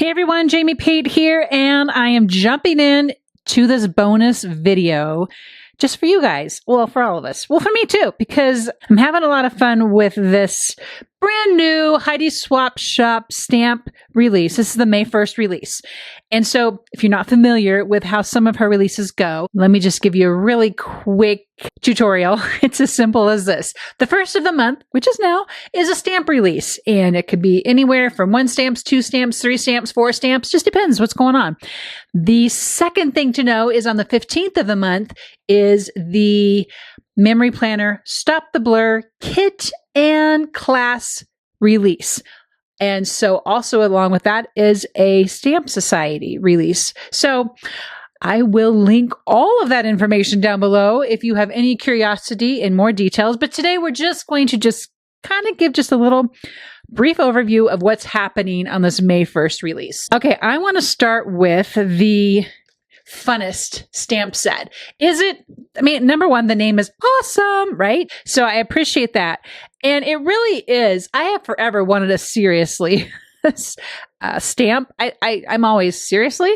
Hey everyone, Jamie Pate here, and I am jumping in to this bonus video just for you guys. Well, for all of us. Well, for me too, because I'm having a lot of fun with this brand new Heidi Swapp Shop stamp release. This is the May 1st release. And so if you're not familiar with how some of her releases go, let me just give you a really quick tutorial. It's as simple as this. The first of the month, which is now, is a stamp release. And it could be anywhere from 1 stamps, 2 stamps, 3 stamps, 4 stamps, just depends what's going on. The second thing to know is on the 15th of the month is the Memory Planner Stop the Blur Kit and Class release. And so also along with that is a Stamp Society release. So I will link all of that information down below if you have any curiosity in more details. But today we're just going to kind of give just a little brief overview of what's happening on this May 1st release. Okay, I want to start with the Funnest Stamp set. Number one, the name is awesome, right? So I appreciate that. And it really is. I have forever wanted a seriously stamp. I'm always seriously.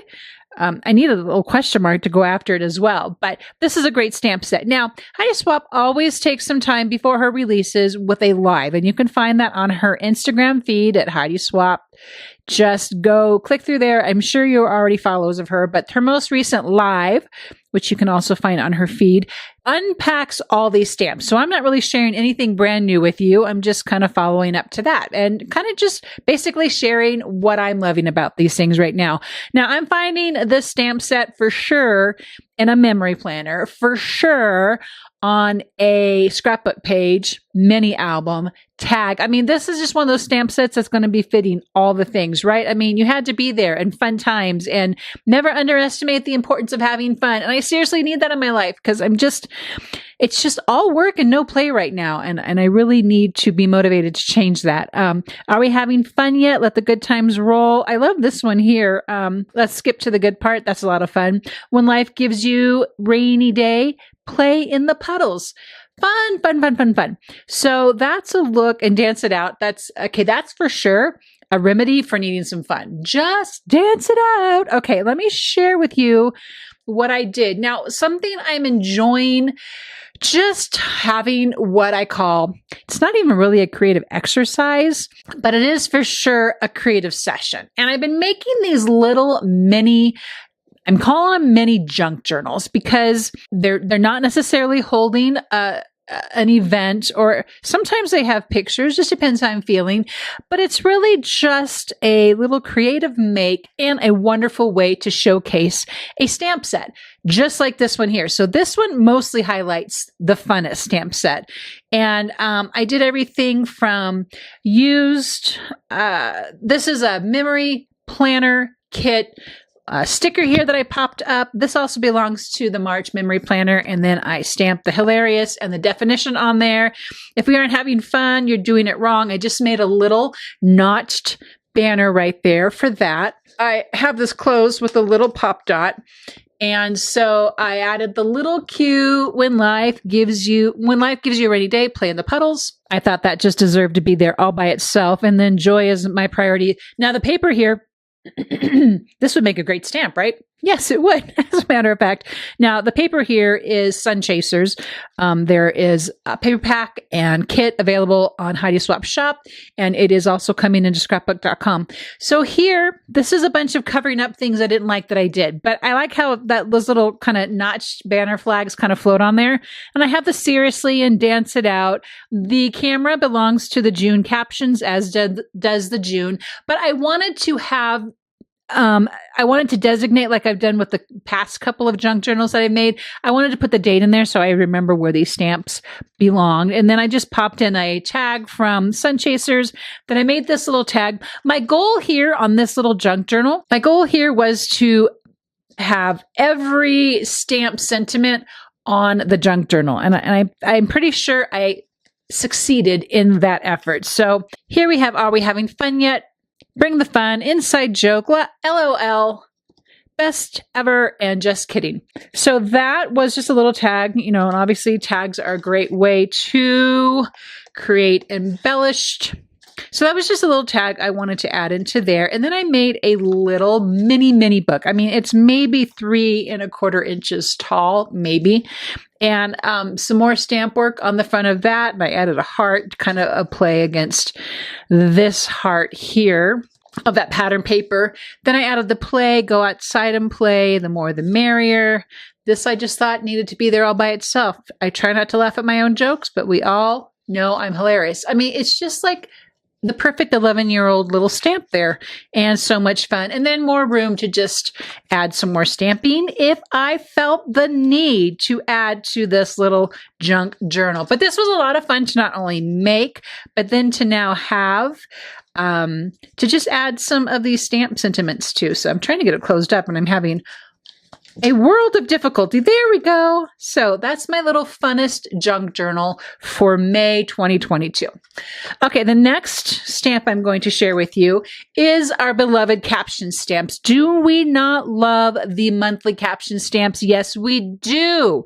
I need a little question mark to go after it as well. But this is a great stamp set. Now, Heidi Swapp always takes some time before her releases with a live, and you can find that on her Instagram feed at Heidi Swapp. Just go click through there. I'm sure you're already followers of her, but her most recent live, which you can also find on her feed, unpacks all these stamps. So I'm not really sharing anything brand new with you. I'm just kind of following up to that and kind of just basically sharing what I'm loving about these things right now. Now, I'm finding this stamp set for sure in a memory planner, for sure on a scrapbook page, mini album, tag. I mean, this is just one of those stamp sets that's going to be fitting all the things, right? I mean, you had to be there and fun times, and never underestimate the importance of having fun. And I seriously need that in my life because it's just all work and no play right now. And I really need to be motivated to change that. Are we having fun yet? Let the good times roll. I love this one here. Let's skip to the good part. That's a lot of fun. When life gives you rainy day, play in the puddles. Fun, fun, fun, fun, fun. So that's a look, and dance it out. That's for sure a remedy for needing some fun. Just dance it out. Okay, let me share with you what I did. Now, something I'm enjoying, just having what I call, it's not even really a creative exercise, but it is for sure a creative session. And I've been making these little I'm calling them mini junk journals because they're not necessarily holding an event, or sometimes they have pictures, just depends how I'm feeling, but it's really just a little creative make and a wonderful way to showcase a stamp set, just like this one here. So this one mostly highlights the Funnest stamp set. And I did everything from used, this is a memory planner kit, sticker here that I popped up. This also belongs to the March memory planner. And then I stamped the hilarious and the definition on there. If we aren't having fun, you're doing it wrong. I just made a little notched banner right there for that. I have this closed with a little pop dot. And so I added the little cue, when life gives you a rainy day, play in the puddles. I thought that just deserved to be there all by itself. And then joy is my priority. Now the paper here, this would make a great stamp, right? Yes, it would, as a matter of fact. Now, the paper here is Sun Chasers. There is a paper pack and kit available on Heidi Swapp Shop, and it is also coming into scrapbook.com. So here, this is a bunch of covering up things I didn't like that I did, but I like how those little kind of notched banner flags kind of float on there. And I have the seriously and dance it out. The camera belongs to the June captions, as does the June, but I wanted to have I wanted to designate, like I've done with the past couple of junk journals that I made. I wanted to put the date in there so I remember where these stamps belong. And then I just popped in a tag from Sun Chasers. Then I made this little tag. My goal here on this little junk journal, my goal here was to have every stamp sentiment on the junk journal. And I'm pretty sure I succeeded in that effort. So here we have, are we having fun yet? Bring the fun, inside joke, LOL, best ever, and just kidding. So that was just a little tag, and obviously tags are a great way to create embellished So that was just a little tag I wanted to add into there. And then I made a little mini book. I mean, it's maybe 3¼ inches tall, maybe. And some more stamp work on the front of that. And I added a heart, kind of a play against this heart here of that pattern paper. Then I added the play, go outside and play, the more the merrier. This I just thought needed to be there all by itself. I try not to laugh at my own jokes, but we all know I'm hilarious. I mean, it's just like the perfect 11-year-old little stamp there, and so much fun. And then more room to just add some more stamping if I felt the need to add to this little junk journal. But this was a lot of fun to not only make, but then to now have to just add some of these stamp sentiments too. So I'm trying to get it closed up and I'm having a world of difficulty. There we go. So that's my little funnest junk journal for May 2022. Okay, the next stamp I'm going to share with you is our beloved caption stamps. Do we not love the monthly caption stamps? Yes, we do.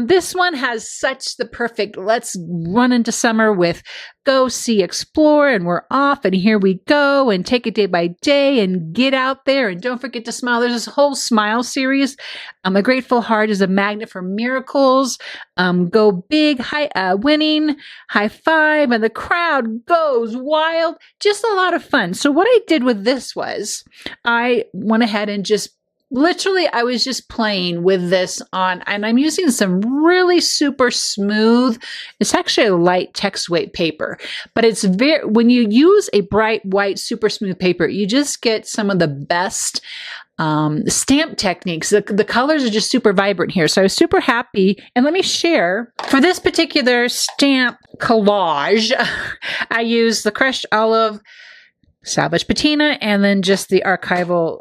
This one has such the perfect, let's run into summer with go, see, explore, and we're off, and here we go, and take it day by day, and get out there, and don't forget to smile. There's this whole smile series. A grateful heart is a magnet for miracles. Go big, winning, high five, and the crowd goes wild. Just a lot of fun. So what I did with this was I went ahead and just literally, I was just playing with this on, and I'm using some really super smooth, it's actually a light text weight paper, but it's very, when you use a bright white, super smooth paper, you just get some of the best stamp techniques. The colors are just super vibrant here. So I was super happy. And let me share, for this particular stamp collage, I used the crushed olive, salvage patina, and then just the archival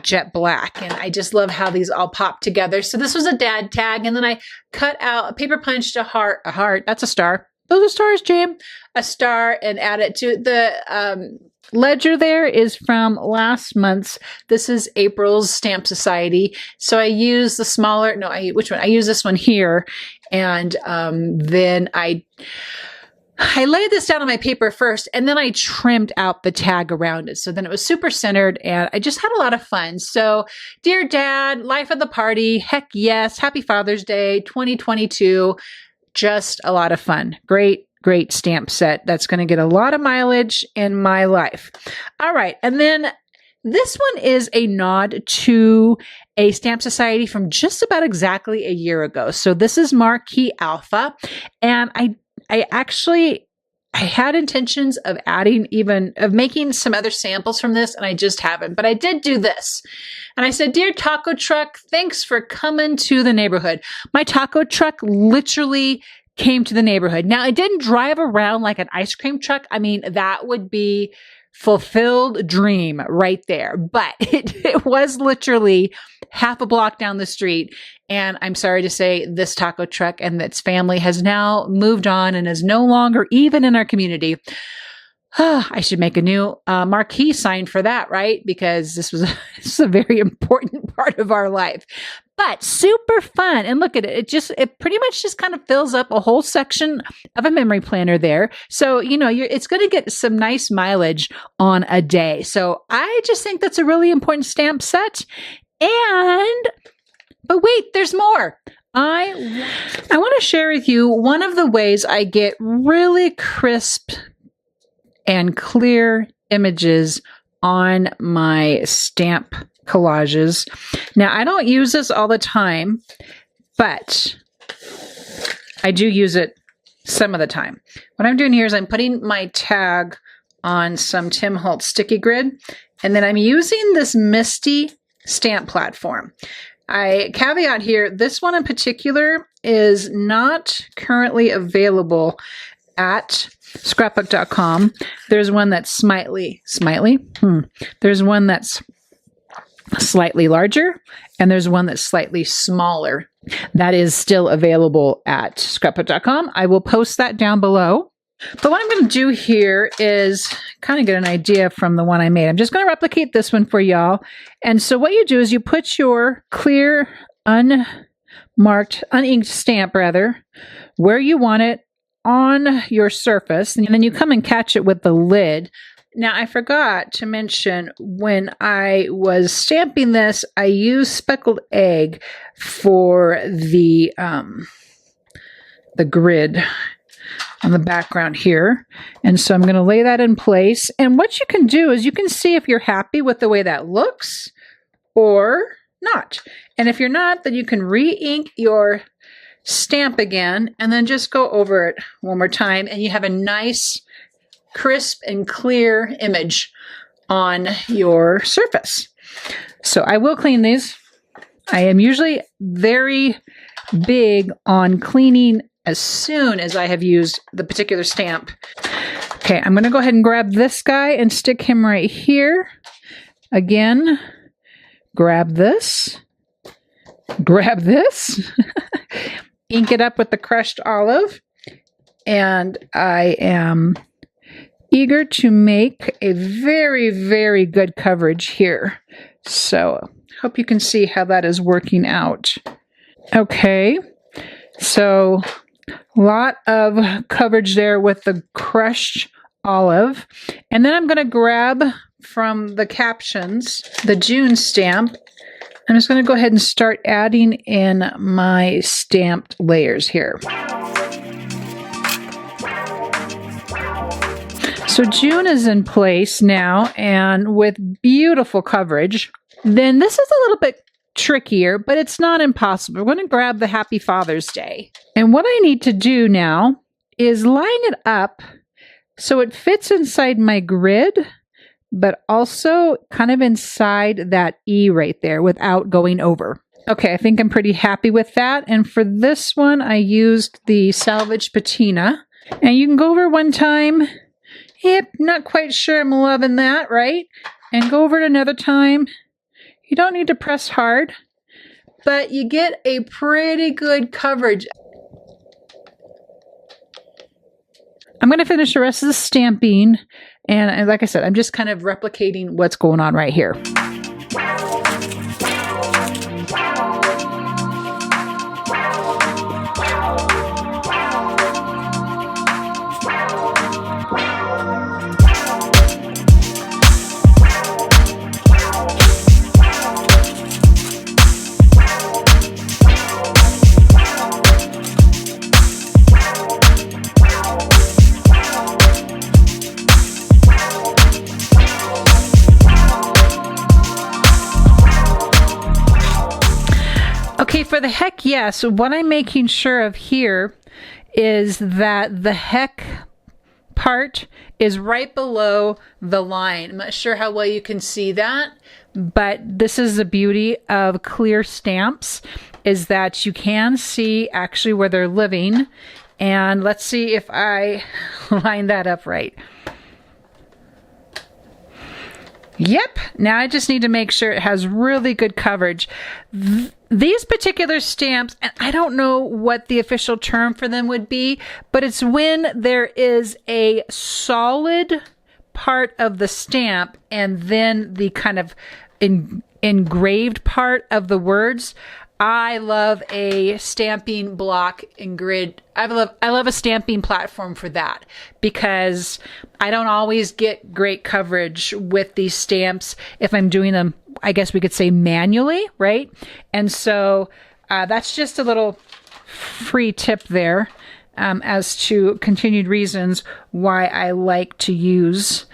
jet black. And I just love how these all pop together. So this was a dad tag. And then I cut out, a paper punched a heart, that's a star. Those are stars, Jam. A star, and add it to the ledger there is from last month's. This is April's Stamp Society. So I use the smaller, which one? I use this one here. And then I laid this down on my paper first, and then I trimmed out the tag around it. So then it was super centered, and I just had a lot of fun. So, dear Dad, life of the party, heck yes, happy Father's Day 2022. Just a lot of fun. Great stamp set. That's going to get a lot of mileage in my life. All right. And then this one is a nod to a Stamp Society from just about exactly a year ago. So this is Marquee Alpha. And I had intentions of making some other samples from this, and I just haven't, but I did do this. And I said, dear taco truck, thanks for coming to the neighborhood. My taco truck literally came to the neighborhood. Now, it didn't drive around like an ice cream truck. I mean, that would be fulfilled dream right there. But it was literally half a block down the street. And I'm sorry to say, this taco truck and its family has now moved on and is no longer even in our community. I should make a new marquee sign for that, right? Because this is a very important part of our life. But super fun. And look at it. It pretty much just kind of fills up a whole section of a memory planner there. So, it's going to get some nice mileage on a day. So I just think that's a really important stamp set. But wait, there's more. I want to share with you one of the ways I get really crisp and clear images on my stamp collages. Now, I don't use this all the time, but I do use it some of the time. What I'm doing here is I'm putting my tag on some Tim Holtz sticky grid, and then I'm using this Misti stamp platform. I caveat here, this one in particular is not currently available at scrapbook.com. There's one that's There's one that's slightly larger, and there's one that's slightly smaller. That is still available at scrapbook.com. I will post that down below. But what I'm going to do here is kind of get an idea from the one I made. I'm just going to replicate this one for y'all. And so what you do is you put your clear, uninked stamp where you want it on your surface, and then you come and catch it with the lid. Now, I forgot to mention, when I was stamping this, I used speckled egg for the grid on the background here. And so I'm going to lay that in place. And what you can do is you can see if you're happy with the way that looks or not. And if you're not, then you can re-ink your stamp again and then just go over it one more time, and you have a nice crisp and clear image on your surface. So I will clean these. I am usually very big on cleaning as soon as I have used the particular stamp. Okay, I'm going to go ahead and grab this guy and stick him right here. Again, grab this, ink it up with the crushed olive, and I am eager to make a very, very good coverage here. So hope you can see how that is working out. Okay, so a lot of coverage there with the crushed olive. And then I'm going to grab from the Captions, the June stamp. I'm just going to go ahead and start adding in my stamped layers here. So June is in place now, and with beautiful coverage. Then this is a little bit trickier, but it's not impossible. We're going to grab the Happy Father's Day. And what I need to do now is line it up so it fits inside my grid, but also kind of inside that E right there without going over. Okay, I think I'm pretty happy with that. And for this one, I used the Salvage Patina. And you can go over one time. Yep, not quite sure I'm loving that, right? And go over it another time. You don't need to press hard, but you get a pretty good coverage. I'm going to finish the rest of the stamping, and like I said, I'm just kind of replicating what's going on right here. Okay, for the heck yes, what I'm making sure of here is that the heck part is right below the line. I'm not sure how well you can see that, but this is the beauty of clear stamps, is that you can see actually where they're living. And let's see if I line that up right. Yep, now I just need to make sure it has really good coverage. These particular stamps, and I don't know what the official term for them would be, but it's when there is a solid part of the stamp and then the kind of engraved part of the words. I love a stamping block and grid. I love a stamping platform for that, because I don't always get great coverage with these stamps if I'm doing them, I guess we could say, manually, right? And so that's just a little free tip there as to continued reasons why I like to use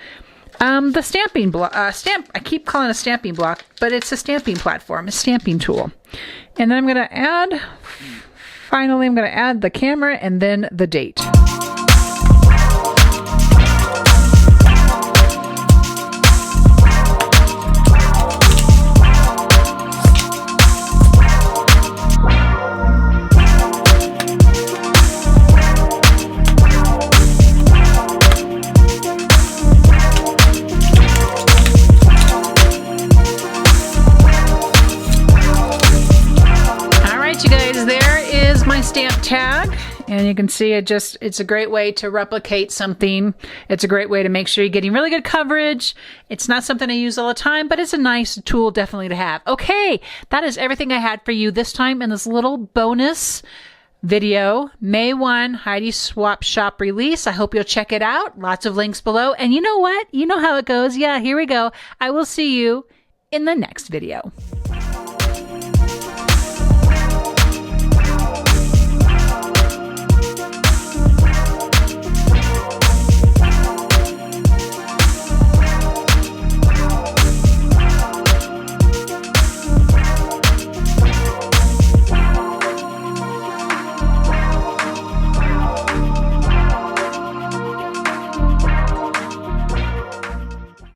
the stamping block. I keep calling it a stamping block, but it's a stamping platform, a stamping tool. And then I'm going to add, finally, I'm going to add the camera and then the date. Stamp tag, and you can see it's a great way to replicate something. It's a great way to make sure you're getting really good coverage. It's not something I use all the time, but it's a nice tool definitely to have. Okay, that is everything I had for you this time in this little bonus video, May 1, Heidi Swapp shop release. I hope you'll check it out. Lots of links below. And you know what? You know how it goes. Yeah, here we go. I will see you in the next video.